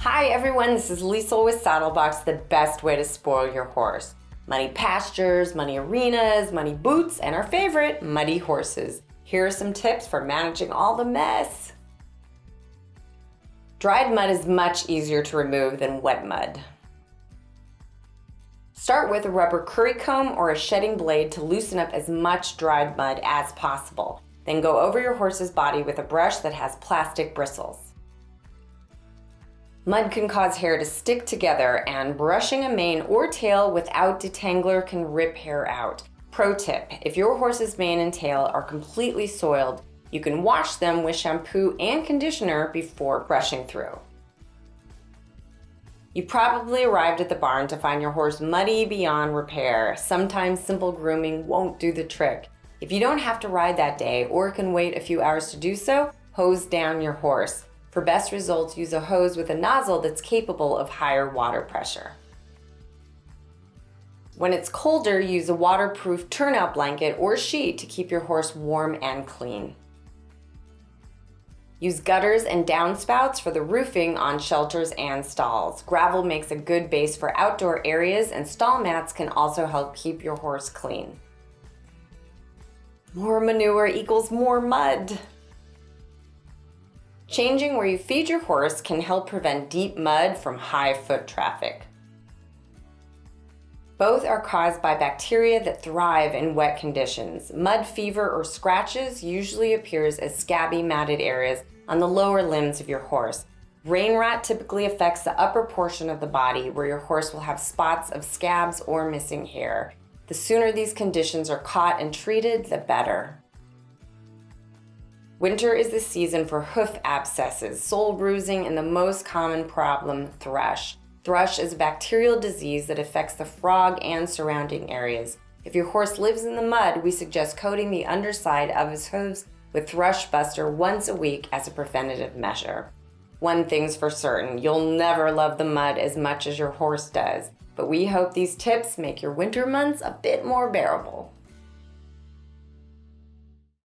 Hi everyone, this is Lisa with Saddlebox, the best way to spoil your horse. Muddy pastures, muddy arenas, muddy boots, and our favorite, muddy horses. Here are some tips for managing all the mess. Dried mud is much easier to remove than wet mud. Start with a rubber curry comb or a shedding blade to loosen up as much dried mud as possible. Then go over your horse's body with a brush that has plastic bristles. Mud can cause hair to stick together, and brushing a mane or tail without detangler can rip hair out. Pro tip, if your horse's mane and tail are completely soiled, you can wash them with shampoo and conditioner before brushing through. You probably arrived at the barn to find your horse muddy beyond repair. Sometimes simple grooming won't do the trick. If you don't have to ride that day or can wait a few hours to do so, hose down your horse. For best results, use a hose with a nozzle that's capable of higher water pressure. When it's colder, use a waterproof turnout blanket or sheet to keep your horse warm and clean. Use gutters and downspouts for the roofing on shelters and stalls. Gravel makes a good base for outdoor areas, and stall mats can also help keep your horse clean. More manure equals more mud. Changing where you feed your horse can help prevent deep mud from high foot traffic. Both are caused by bacteria that thrive in wet conditions. Mud fever or scratches usually appears as scabby, matted areas on the lower limbs of your horse. Rain rot typically affects the upper portion of the body, where your horse will have spots of scabs or missing hair. The sooner these conditions are caught and treated, the better. Winter is the season for hoof abscesses, sole bruising, and the most common problem, thrush. Thrush is a bacterial disease that affects the frog and surrounding areas. If your horse lives in the mud, we suggest coating the underside of his hooves with Thrush Buster once a week as a preventative measure. One thing's for certain, you'll never love the mud as much as your horse does, but we hope these tips make your winter months a bit more bearable.